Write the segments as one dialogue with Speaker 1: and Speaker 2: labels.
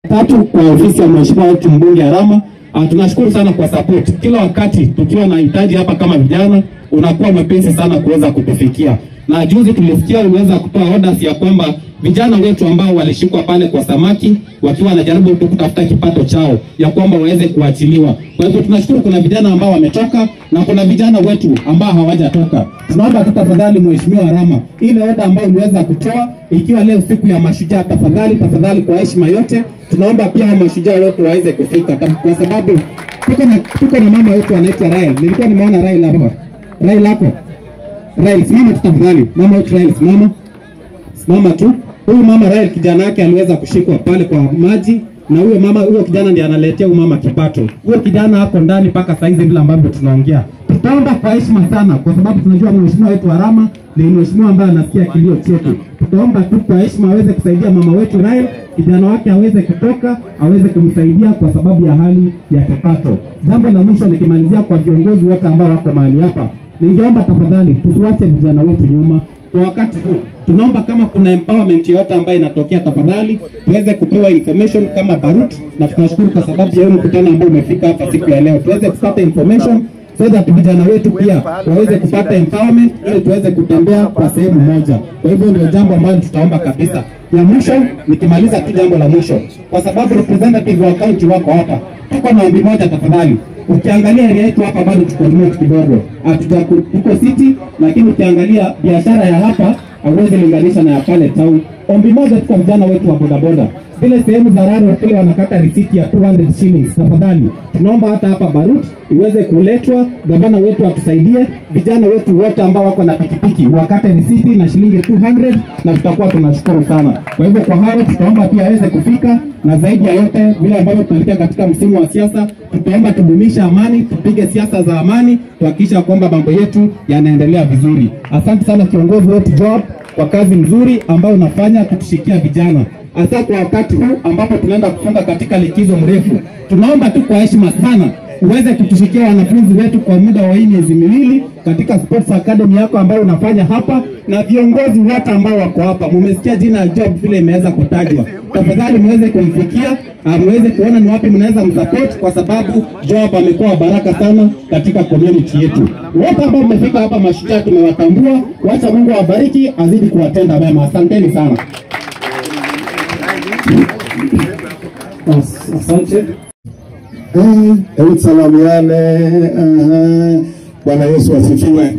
Speaker 1: Tatu kwa ofisi ya Mheshimiwa wetu mbunge Arama, tunashukuru sana kwa support. Kila wakati tukiwa na hitaji hapa kama vijana, unakuwa mwepesi sana kuweza kutufikia. Na juzi tulisikia uweza kutoa orders ya kwamba vijana wetu ambao walishikwa pale kwa samaki wakiwa wanajaribu kutafuta kipato chao ya kwamba waweze kuachiliwa. Kwa hivyo tunashukuru kuna vijana ambao wametoka na kuna vijana wetu ambao hawajatoka. Tunaomba tafadhali Mheshimiwa Arama, ile order ambayo uliweza kutoa ikiwa leo siku ya mashujaa, tafadhali kwa heshima yote tunaomba pia mashujaa wote waweze kufika, kwa sababu tuko na mama wetu anaitwa Rael. Nilikuwa nimeona Rael hapa. Rael hapo. Rael, simama tafadhali. Mama wetu Rael, simama tu. Huyu mama Rael kijana yake aliweza kushikwa pale kwa maji, na huyo kijana ndiye analetea mama kipato. Huyo kijana hapo ndani mpaka saizi bila ambavyo tunaongea. Tutaomba kwa heshima sana kwa sababu tunajua Mheshimiwa wetu Arama ni mheshimiwa ambaye anasikia kilio chetu. Tutaomba tu kwa heshima aweze kusaidia mama wetu Rael, kijana wake aweze kutoka, aweze kumsaidia kwa sababu ya hali ya kipato. Jambo la mwisho nikimalizia kwa viongozi wote ambao wako mahali hapa. Ningeomba tafadhali tusiwache vijana wetu nyuma. Kwa wakati huu tunaomba kama kuna empowerment yote ambayo inatokea, tafadhali tuweze kupewa information kama Barut, na tunashukuru kwa sababu ya mkutano ambao umefika hapa siku ya leo. Tuweze kupata information so that vijana wetu pia waweze kupata empowerment ili tuweze kutembea kwa sehemu moja. Kwa hivyo ndio jambo ambalo tutaomba kabisa. Ya mwisho nikimaliza tu jambo la mwisho, kwa sababu representative wa county wako hapa, tuko na ombi moja tafadhali. Ukiangalia area yetu hapa bado tuko remote kidogo. Tuko city, lakini ukiangalia biashara ya hapa hauwezi linganisha na ya pale town. Ombi moja tuko vijana wetu wa bodaboda. Vile sehemu za raro kile wanakata risiti ya 200 shillings. Tafadhali tunaomba hata hapa Barut iweze kuletwa, gavana wetu atusaidie, vijana wetu wote ambao wako na pikipiki wakate risiti na shilingi 200, na tutakuwa tunashukuru sana. Kwa hivyo kwa hayo tutaomba pia aweze kufika, na zaidi ya yote vile ambavyo tunaelekea katika msimu wa siasa, tutaomba tudumisha amani, tupige siasa za amani, tuhakikisha kwamba mambo yetu yanaendelea vizuri. Asante sana kiongozi wetu Job kwa kazi nzuri ambayo unafanya kutushikia vijana. Hasa kwa wakati huu ambapo tunaenda kufunga katika likizo mrefu, tunaomba tu kwa heshima sana uweze kutushikia wanafunzi wetu kwa muda wa miezi miwili katika Sports Academy yako ambayo unafanya hapa, na viongozi wote ambao wako hapa. Mmesikia jina ya Job vile imeweza kutajwa. Tafadhali muweze kumfikia, muweze kuona ni wapi mnaweza msupport, kwa sababu Job amekuwa baraka sana katika community yetu. Wote ambao mmefika hapa mashujaa tumewatambua. Wacha Mungu awabariki, azidi kuwatenda mema. Asanteni sana.
Speaker 2: Asante. Hebu salamiane. Bwana Yesu asifiwe.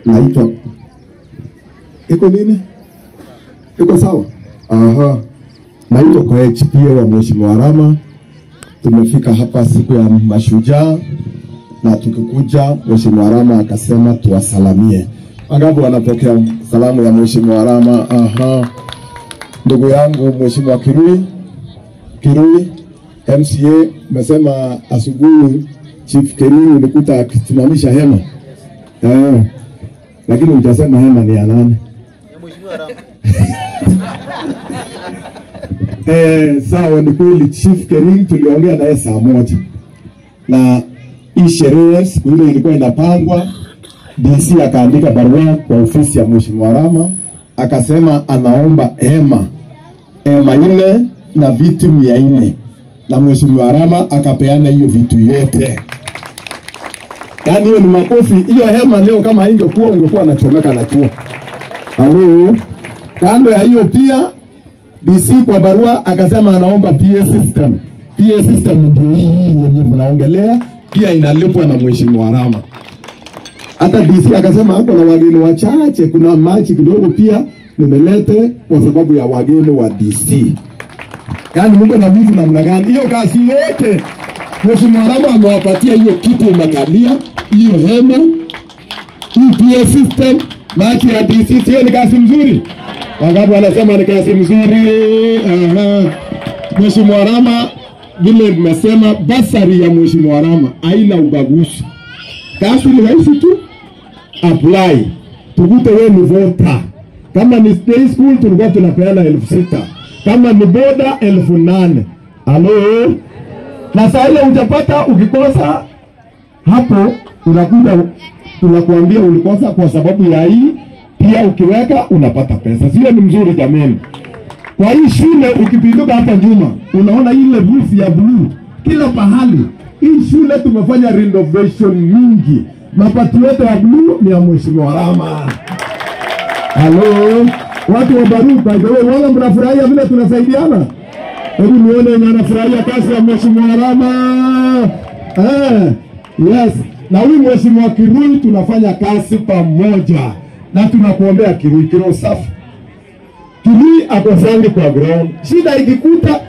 Speaker 2: Naitwa. Iko nini? Iko sawa? Naitwa kwa HPA wa Mheshimiwa Arama. Tumefika hapa siku ya mashujaa, na tukikuja Mheshimiwa Arama akasema tuwasalamie. Wangapi wanapokea salamu ya Mheshimiwa Rama? Aha. Ndugu yangu Mheshimiwa Kirui MCA, umesema asubuhi Chief Kirui ulikuta akisimamisha hema. Lakini utasema hema ni ya nani? Ya Mheshimiwa Rama. Sawa, ni kweli Chief Kirui tuliongea naye saa moja. Na hii sherehe siku ile ilikuwa inapangwa, DC akaandika barua kwa ofisi ya Mheshimiwa Rama, akasema anaomba hema 4 na vitu 400, na Mheshimiwa Rama akapeana hiyo vitu yote. Yaani hiyo ni makofi. Hiyo hema leo kama haingekuwa ungekuwa anachomeka na chuo. Halo. Kando ya hiyo pia DC kwa barua akasema anaomba PA system. PA system ndio hii yenye mnaongelea, pia inalipwa na Mheshimiwa Rama. Hata DC akasema hapo na wageni wachache, kuna machi kidogo pia nimelete kwa sababu ya wageni wa DC. Yaani Mungu na vitu namna gani? Hiyo kazi yote Mheshimiwa Rama amewapatia hiyo kitu umekalia, hiyo hema, hii PA system, machi ya DC, hiyo ni kazi mzuri. Wangapi wanasema ni kazi mzuri? Mheshimiwa Rama vile nimesema, basari ya Mheshimiwa Rama haina ubaguzi. Kazi ni rahisi tu, apply. Tukute wewe ni voter. Kama ni stay school tulikuwa tunapeana 6,000. Kama ni boda 8,000. Halo? Na saa ile utapata ukikosa hapo unakuja tunakuambia ulikosa kwa sababu ya hii, pia ukiweka unapata pesa. Sio ni mzuri jamani. Kwa hii shule ukipinduka hapa nyuma unaona ile roof ya blue kila pahali. Hii shule tumefanya renovation mingi. Mapati yote ya blue ni ya Mheshimiwa Rama. Halo, watu wa Baru, by the way, wala mnafurahia vile tunasaidiana? Hebu nione wenye anafurahia kazi ya Mheshimiwa Rama. Yes. Na huyu Mheshimiwa Kirui tunafanya kazi pamoja. Na tunakuombea Kirui safi. Kirui akosangi kwa ground. Shida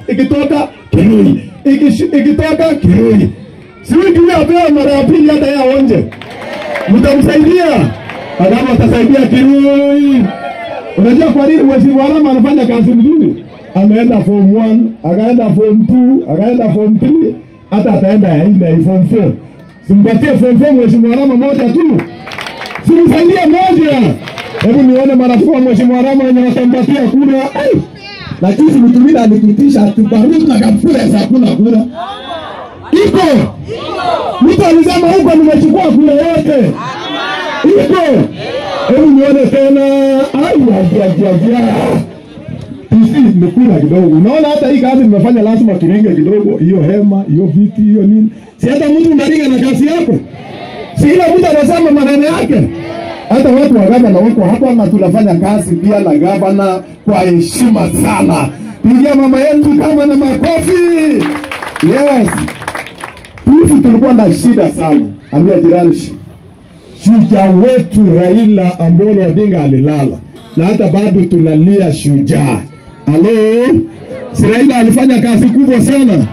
Speaker 2: ikitoka Kirui. Ikitoka Kirui. Siwi Kirui apewa mara ya pili hata ya onje. Mtamsaidia. Kama atasaidia Kirui. Unajua kwa nini Mheshimiwa Rama anafanya kazi mzuri? Ameenda form 1, akaenda form 2, akaenda form 3, hata ataenda ya form 4. Simpatie form 4 Mheshimiwa Rama moja tu. Simsaidie moja. Hebu nione marafiki wa Mheshimiwa Rama wenye watampatia kura. Na kisi mtumina alikutisha tubaruti na kapura za kura. Iko. Mtu alisema huko nimechukua kura yote. Iko. Hebu nione tena. Sisi nimekula kidogo. Unaona hata hii kazi nimefanya lazima turinge kidogo. Hiyo hema, hiyo viti, hiyo nini. Si hata mtu unaringa na kazi yako. Si ila mtu anasema maneno yake. Hata watu wa gavana wako hapa na tunafanya kazi pia na gavana kwa heshima sana. Pigia mama yetu kama na makofi. Yes. Sisi tulikuwa na shida sana. Ambia jirani. Shujaa wetu Raila Amolo Odinga alilala. Na hata bado tunalia shujaa. Halo? Si Raila alifanya kazi kubwa sana.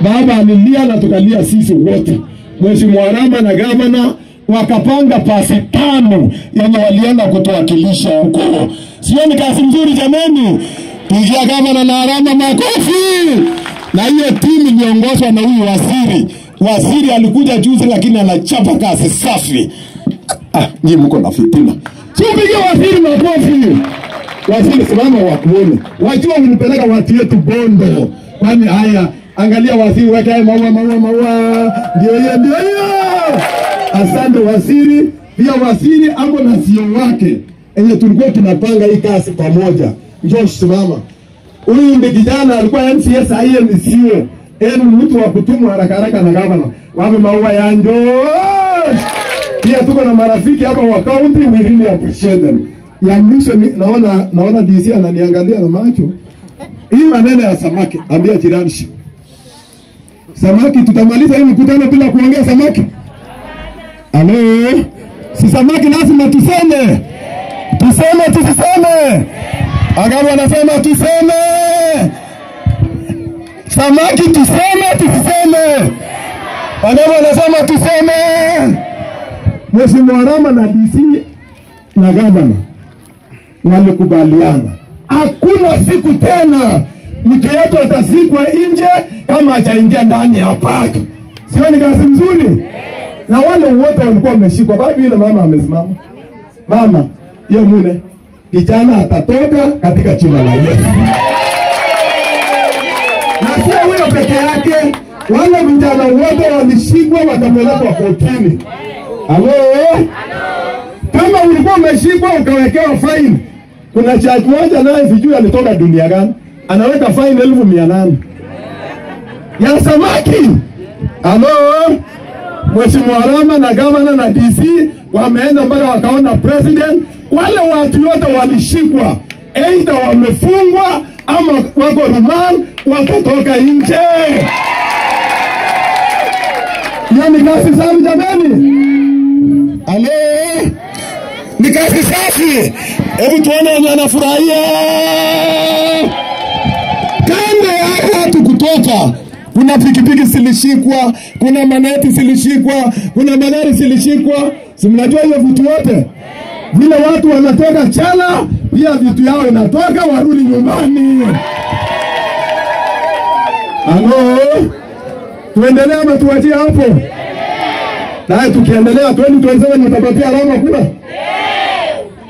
Speaker 2: Baba alilia na tukalia sisi wote. Mheshimiwa Rama na gavana wakapanga pasi 5 yenye walienda kutuwakilisha huko. Sio ni kazi nzuri jamani? Pigia gavana na Rama makofi. Na hiyo timu iliongozwa na huyu waziri. Waziri alikuja juzi lakini anachapa kazi safi. Nyinyi mko na fitina. Sio pigia waziri makofi. Waziri simama wakuone. Wajua unipeleka watu yetu Bondo. Kwani haya angalia waziri weka maua. Ndio hiyo. Asante waziri. Pia waziri hapo na sio wake. Enye tulikuwa tunapanga hii kazi pamoja. Njoo simama. Huyu ndiye kijana alikuwa MCS IMCO. Enu mtu wa kutumwa haraka na gavana. Wapi maua ya njoo. Pia tuko na marafiki hapa wa county, we really appreciate them. Ya mwisho naona DC ananiangalia na macho. Hii maneno ya samaki, ambia jirani. Samaki tutamaliza hii mkutano bila kuongea samaki. Halo? Si samaki lazima tuseme. Tusiseme. Agawa anasema tuseme. Samaki tusiseme. Agawa anasema tuseme. Mheshimiwa Rama na DC na gavana walikubaliana hakuna siku tena mtu yetu atazikwa nje kama hajaingia ndani ya park. Sio ni kazi nzuri? Na wale wote walikuwa wameshikwa. Baada yule mama amesimama. Mama, yeye mune kijana atatoka katika jina la Yesu. Na sio huyo peke yake, wale vijana wote walishikwa wakapelekwa kotini. Halo? Kama ulikuwa umeshikwa ukawekewa fine, kuna judge mmoja naye sijui alitoka dunia gani, anaweka fine 1800 ya samaki. Halo? Mheshimiwa Rama na governor na DC wameenda mpaka wakaona president. Wale watu wote walishikwa, aidha wamefungwa ama wako remand, watatoka nje. Ni kazi safi jamani. Ale ni kazi safi. Hebu tuone wenye anafurahia. Kando ya watu kutoka, kuna pikipiki zilishikwa, kuna maneti zilishikwa, kuna magari zilishikwa. Si mnajua hiyo vitu wote? Vile watu wanatoka Chala, pia vitu yao inatoka warudi nyumbani. Halo? Tuendelee ama tuachie hapo? Na tukiendelea 2027 mtapatia alama kula?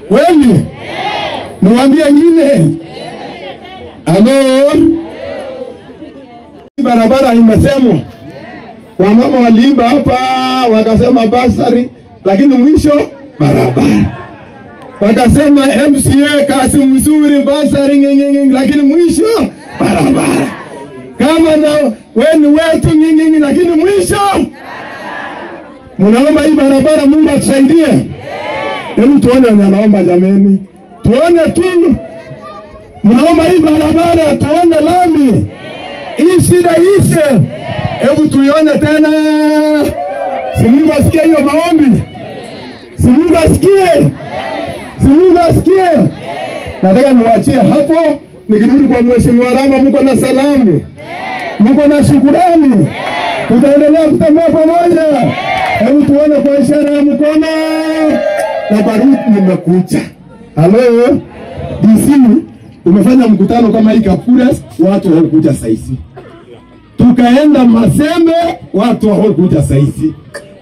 Speaker 2: Kweli? Niwaambie nyingine. Halo? Barabara imesemwa. Wamama waliimba hapa wakasema basari, lakini mwisho barabara. Wakasema MCA kazi mzuri basari ngengenge, lakini mwisho barabara. Kama na weni wetu ngengenge, lakini mwisho munaomba hii barabara Mungu atusaidie. Hebu tuone anaomba jameni. Tuone tu. Munaomba hii barabara, tuone lami. Hii shida ishe. Hebu tuione tena. Si Mungu asikie hiyo maombi. Si Mungu asikie. Si Mungu asikie. Nataka niwaachie hapo. Nikirudi kwa Mheshimiwa Rama, mko na salamu. Mko na shukrani. Tutaendelea kutembea pamoja. Hebu tuone kwa ishara ya mkono. Na baridi nimekuja. Halo? DC umefanya mkutano kama hii Kapuras, watu hawakuja saisi. Tukaenda Masembe, watu hawakuja saisi.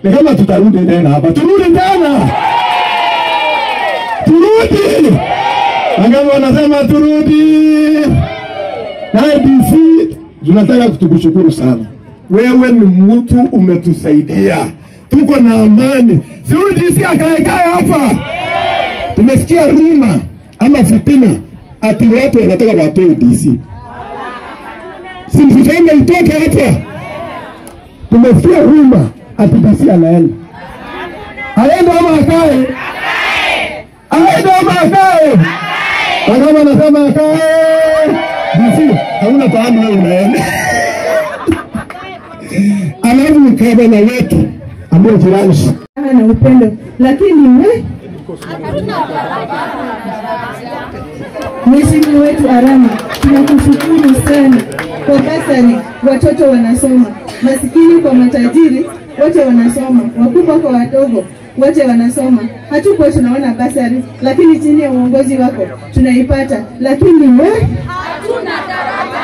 Speaker 2: Ni kama tutarudi tena hapa. Turudi tena. Turudi. Wangapi wanasema turudi? Na DC tunataka kutukushukuru sana. Wewe ni mtu umetusaidia. Tuko na amani. Sio DC akae hapa. Tumesikia ruma ama fitina ati watu wanataka watoe DC. Si mseme itoke hapa. Tumesikia ruma ati DC anaenda. Aenda ama akae? Aenda ama akae? Kama anasema akae. DC hauna fahamu wewe unaenda. Alafu kabla wetu ambao jirani
Speaker 3: na upendo, lakini Mheshimiwa wetu Arama, tunakushukuru sana kwa basari. Watoto wanasoma, masikini kwa matajiri wote wanasoma, wakubwa kwa wadogo wote wanasoma. Hatuko tunaona basari, lakini chini ya uongozi wako tunaipata, lakini hatuna daraja.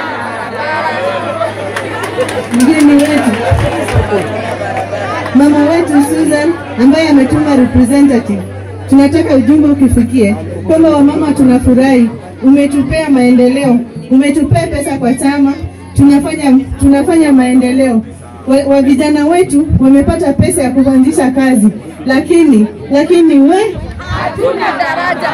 Speaker 3: Mgeni wetu mama wetu Susan ambaye ametuma representative, tunataka ujumbe ukifikie kwamba wamama tunafurahi, umetupea maendeleo, umetupea pesa kwa chama, tunafanya maendeleo. Wa vijana wetu wamepata pesa ya kuanzisha kazi, lakini hatuna daraja.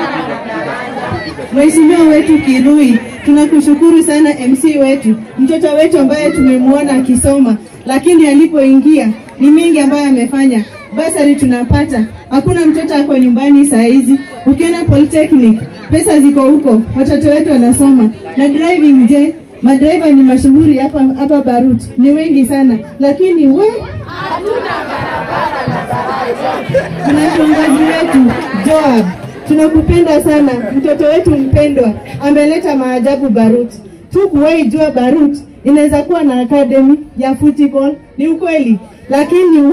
Speaker 3: Mheshimiwa wetu Kirui, tunakushukuru sana MC wetu, mtoto wetu ambaye tumemwona akisoma, lakini alipoingia ni mingi ambayo amefanya. Basari tunapata, hakuna mtoto ako nyumbani saa hizi. Ukienda Polytechnic, pesa ziko huko, watoto wetu wanasoma. Na driving je, madriver ni mashuhuri hapa Barut, ni wengi sana, lakini hatuna barabara na daraja. Tuna kiongozi wetu Joab, tunakupenda sana, mtoto wetu mpendwa, ameleta maajabu Barut. Tukuwahi jua Barut inaweza kuwa na academy ya football, ni ukweli, lakini hatuna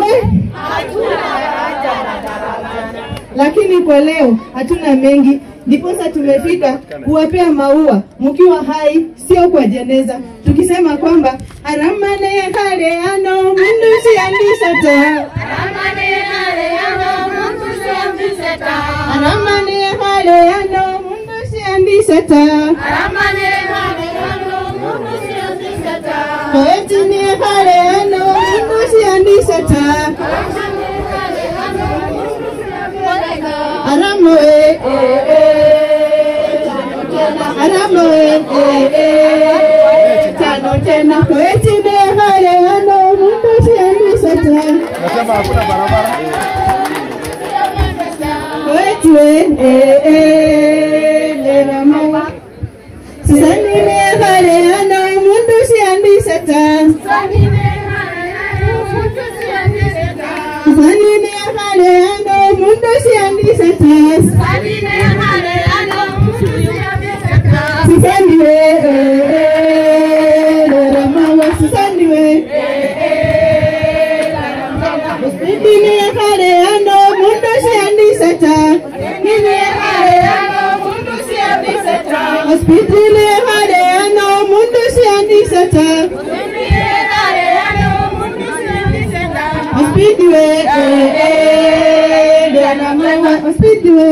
Speaker 3: daraja na daraja. lakini kwa leo hatuna mengi, ndiposa tumefika kuwapea maua mkiwa hai, sio kwa jeneza, tukisema kwamba aramane hale ano mundu siandisa ta, aramane hale ano mundu siandisa ta, aramane hale ano mundu siandisa ta, aramane hale ano mundu siandisa ta, poetini hale ano mundu siandisa ta, Aramoe, Aramoe, tano tena poeti de hale ano mundu siandisa ta.
Speaker 4: Nasema hakuna barabara.
Speaker 3: Poeti lera mawa. Sisani de hale ano mundu siandisa ta. Sisani de hale ano mundu siandisa ta. Sisani de hale ano mundu siandisa ta. Sisani de hale ano mundu siandisa ta. Sisani lera mawa. Sisani Nini hale ano mundu siandisa ta. Nini hale ano mundu siandisa ta. Hospital hale ano mundu siandisa ta. Nini hale ano mundu siandisa ta. Hospital dana mawa. Hospital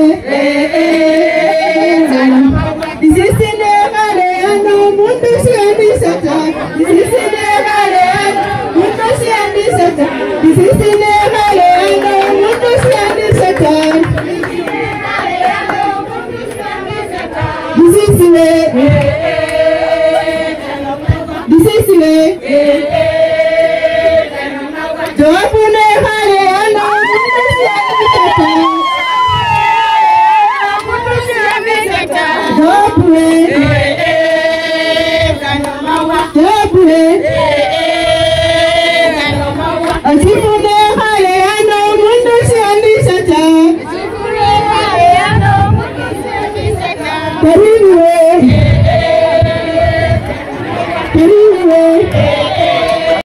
Speaker 3: dana mawa. This is the hale ano mundu siandisa ta. This is the hale ano mundu siandisa ta. This is the hale ano mundu siandisa ta. This is the Jawabune hale ano mundu siandisa ta. Jawabune Ajifune hale ano mundu siandisa ta. Karibu